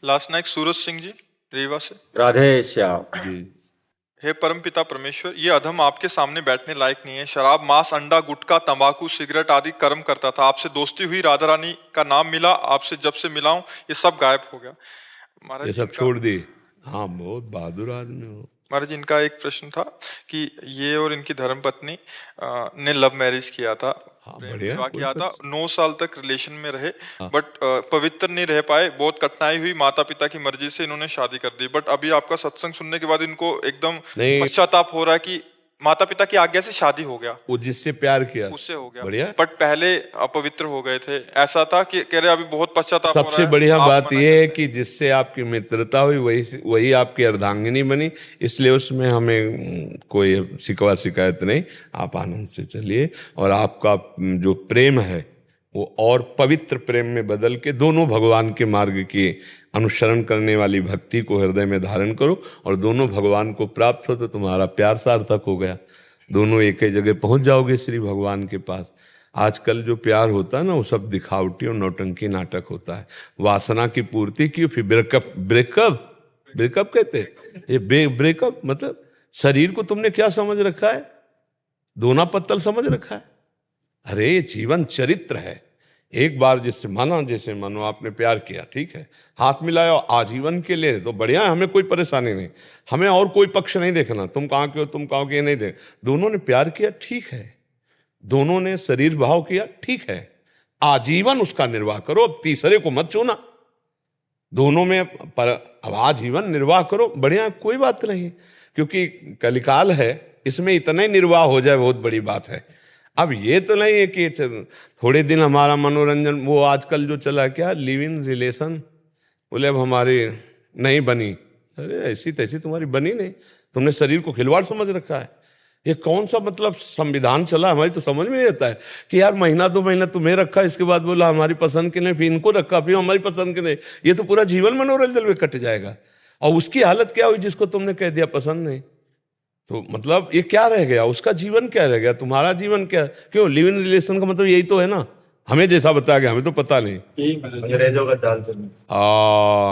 Last night Suraj Singh ji Rewa से। राधे श्याम जी। हे परमपिता परमेश्वर, ये अधम आपके सामने बैठने लायक नहीं है। शराब, मांस, अंडा, गुटखा, तंबाकू, सिगरेट आदि कर्म करता था। आपसे दोस्ती हुई, राधा रानी का नाम मिला, आपसे जब से मिला हूं ये सब गायब हो गया। महाराज ये सब छोड़ दिए। हाँ, बहुत बहादुर आदमी हो। महाराज इनका एक प्रश्न था कि ये और इनकी धर्मपत्नी ने लव मैरिज किया था। हाँ, प्रेम बढ़िया, विवाह कोई किया था। 9 साल तक रिलेशन में रहे, हाँ। बट पवित्र नहीं रह पाए। बहुत कठिनाई हुई, माता पिता की मर्जी से इन्होंने शादी कर दी। बट अभी आपका सत्संग सुनने के बाद इनको एकदम नहीं। पश्चाताप हो रहा है कि माता पिता की आज्ञा से शादी हो गया, वो जिससे प्यार किया उससे हो गया। बढ़िया। बट पहले अपवित्र हो गए थे, ऐसा था कि कह रहे अभी बहुत पश्चाताप हो रहा सबसे है। बढ़िया आप बात मना यह है करते कि जिससे आपकी मित्रता हुई वही आपकी अर्धांगिनी बनी, इसलिए उसमें हमें कोई शिकवा शिकायत नहीं। आप आनंद से चलिए और आपका जो प्रेम है वो और पवित्र प्रेम में बदल के दोनों भगवान के मार्ग की अनुसरण करने वाली भक्ति को हृदय में धारण करो और दोनों भगवान को प्राप्त हो तो तुम्हारा प्यार सार्थक हो गया। दोनों एक ही जगह पहुंच जाओगे श्री भगवान के पास। आजकल जो प्यार होता है ना वो सब दिखावटी और नौटंकी नाटक होता है। वासना की पूर्ति की, फिर ब्रेकअप कहते हैं। ये ब्रेकअप मतलब शरीर को तुमने क्या समझ रखा है? दोना पत्तल समझ रखा है? अरे ये जीवन चरित्र है। एक बार जैसे मानो आपने प्यार किया, ठीक है, हाथ मिलाया आजीवन के लिए तो बढ़िया है, हमें कोई परेशानी नहीं। हमें और कोई पक्ष नहीं देखना, तुम कहाँ के हो तुम कहाँ के, नहीं देख। दोनों ने प्यार किया, ठीक है, दोनों ने शरीर भाव किया, ठीक है, आजीवन उसका निर्वाह करो। अब तीसरे को मत छूना, दोनों में अब आजीवन निर्वाह करो, बढ़िया, कोई बात नहीं। क्योंकि कलिकाल है, इसमें इतना ही निर्वाह हो जाए बहुत बड़ी बात है। अब ये तो नहीं है कि थोड़े दिन हमारा मनोरंजन, वो आजकल जो चला क्या लिव इन रिलेशन, बोले अब हमारी नहीं बनी। अरे ऐसी तैसी तुम्हारी बनी नहीं, तुमने शरीर को खिलवाड़ समझ रखा है। ये कौन सा मतलब संविधान चला? हमारी तो समझ में नहीं आता है कि यार महीना 2 महीना तुम्हें रखा, इसके बाद बोला हमारी पसंद के नहीं, फिर इनको रखा, फिर हमारी पसंद के नहीं। ये तो पूरा जीवन मनोरंजन में कट जाएगा। और उसकी हालत क्या हुई जिसको तुमने कह दिया पसंद नहीं? तो मतलब ये क्या रह गया? उसका जीवन क्या रह गया? तुम्हारा जीवन क्या? क्यों लिव इन रिलेशन का मतलब यही तो है ना। हमें जैसा बताया गया, हमें तो पता नहीं। अंग्रेजों का चाल चलन।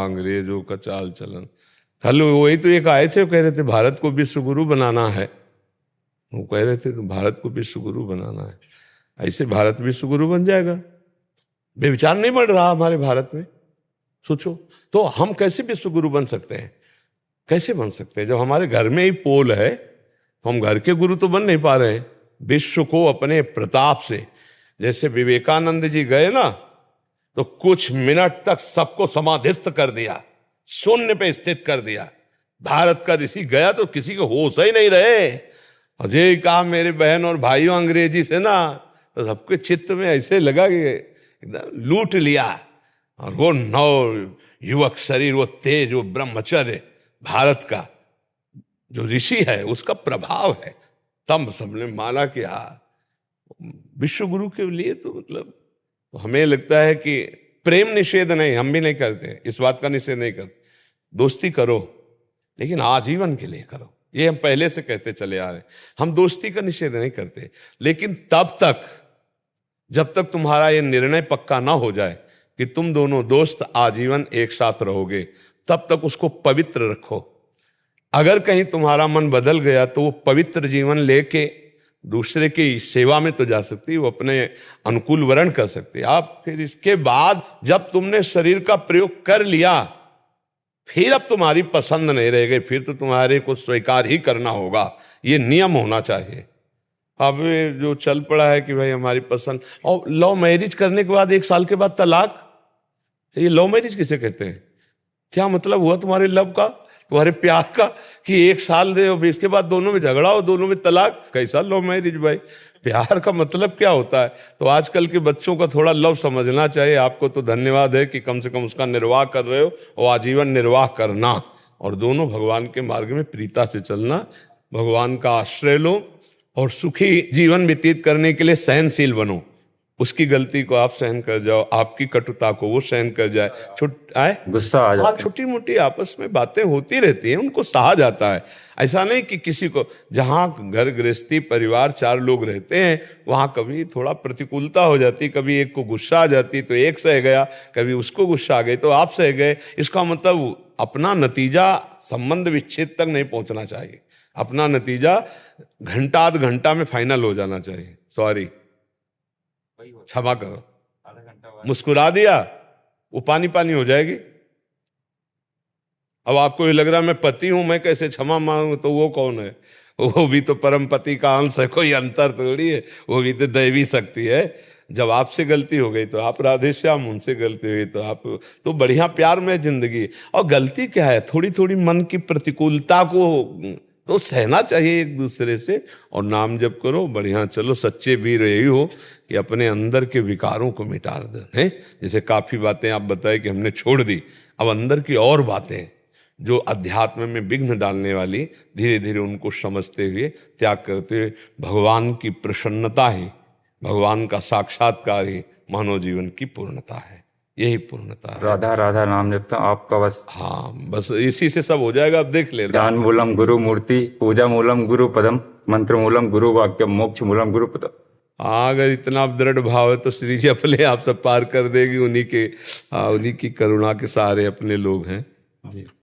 अंग्रेजों का चाल चलन। कल वही तो एक आए थे, वो कह रहे थे भारत को विश्व गुरु बनाना है। वो कह रहे थे तो भारत को विश्व गुरु बनाना है, ऐसे भारत विश्व गुरु बन जाएगा? बेविचार नहीं बढ़ रहा हमारे भारत में। सोचो तो हम कैसे विश्व गुरु बन सकते हैं? कैसे बन सकते हैं जब हमारे घर में ही पोल है? तो हम घर के गुरु तो बन नहीं पा रहे हैं। विश्व को अपने प्रताप से, जैसे विवेकानंद जी गए ना तो कुछ मिनट तक सबको समाधिस्थ कर दिया, शून्य पे स्थित कर दिया। भारत का ऋषि गया तो किसी को होश ही नहीं रहे। और ये कहा मेरे बहन और भाइयों अंग्रेजी से ना, तो सबके चित्त में ऐसे लगा कि एकदम लूट लिया। और वो नव युवक शरीर, वो तेज, वो ब्रह्मचर्य भारत का जो ऋषि है उसका प्रभाव है। तब सबने माना कि विश्व गुरु के लिए तो मतलब, तो हमें लगता है कि प्रेम निषेध नहीं, हम भी नहीं करते, इस बात का निषेध नहीं करते। दोस्ती करो लेकिन आजीवन के लिए करो, ये हम पहले से कहते चले आ रहे। हम दोस्ती का निषेध नहीं करते, लेकिन तब तक जब तक तुम्हारा ये निर्णय पक्का ना हो जाए कि तुम दोनों दोस्त आजीवन एक साथ रहोगे, तब तक उसको पवित्र रखो। अगर कहीं तुम्हारा मन बदल गया तो वो पवित्र जीवन लेके दूसरे की सेवा में तो जा सकती, वो अपने अनुकूल वर्ण कर सकती। आप फिर इसके बाद जब तुमने शरीर का प्रयोग कर लिया, फिर अब तुम्हारी पसंद नहीं रह गई, फिर तो तुम्हारे को स्वीकार ही करना होगा। ये नियम होना चाहिए। अब जो चल पड़ा है कि भाई हमारी पसंद, और लव मैरिज करने के बाद 1 साल के बाद तलाक, ये लव मैरिज किसे कहते हैं? क्या मतलब हुआ तुम्हारे लव का, तुम्हारे प्यार का, कि 1 साल रहे इसके बाद दोनों में झगड़ा हो, दोनों में तलाक? कैसा लव मैरिज भाई? प्यार का मतलब क्या होता है? तो आजकल के बच्चों का थोड़ा लव समझना चाहिए। आपको तो धन्यवाद है कि कम से कम उसका निर्वाह कर रहे हो, और आजीवन निर्वाह करना, और दोनों भगवान के मार्ग में प्रीता से चलना। भगवान का आश्रय लो और सुखी जीवन व्यतीत करने के लिए सहनशील बनो, उसकी गलती को आप सहन कर जाओ, आपकी कटुता को वो सहन कर जाए, गुस्सा आ जाता है। छोटी मोटी आपस में बातें होती रहती हैं, उनको सहा जाता है। ऐसा नहीं कि किसी को, जहाँ घर गृहस्थी परिवार 4 लोग रहते हैं वहाँ कभी थोड़ा प्रतिकूलता हो जाती, कभी एक को गुस्सा आ जाती तो एक सह गया, कभी उसको गुस्सा आ गई तो आप सह गए। इसका मतलब अपना नतीजा संबंध विच्छेद तक नहीं पहुंचना चाहिए, अपना नतीजा घंटा आध घंटा में फाइनल हो जाना चाहिए। सॉरी, क्षमा करो, मुस्कुरा दिया वो पानी पानी हो जाएगी। अब आपको ये लग रहा है मैं पति हूं, मैं कैसे क्षमा मांगू, तो वो कौन है? वो भी तो परम पति का अंश है, कोई अंतर थोड़ी है, वो भी तो दैवी शक्ति है। जब आपसे गलती हो गई तो आप राधे श्याम, उनसे गलती हुई तो आप, तो बढ़िया प्यार में जिंदगी। और गलती क्या है, थोड़ी थोड़ी मन की प्रतिकूलता को तो सहना चाहिए एक दूसरे से, और नाम जप करो, बढ़िया चलो। सच्चे वीर यही हो कि अपने अंदर के विकारों को मिटा दें, हैं? जैसे काफी बातें आप बताए कि हमने छोड़ दी, अब अंदर की और बातें जो अध्यात्म में विघ्न डालने वाली, धीरे धीरे उनको समझते हुए, त्याग करते हुए, भगवान की प्रसन्नता ही, भगवान का साक्षात्कार ही मानव जीवन की पूर्णता है। यही पूर्णता है। राधा राधा नाम जपता हूं, आपका बस। हाँ, बस इसी से सब हो जाएगा। अब देख लेना। ज्ञान मूलम गुरु मूर्ति, पूजा मूलम गुरु पदम, मंत्र मूलम गुरु वाक्यम, मोक्ष मूलम गुरु पदम। हाँ, अगर इतना दृढ़ भाव है तो श्री जी अपने आप सब पार कर देगी। उन्हीं की करुणा के सहारे अपने लोग हैं जी।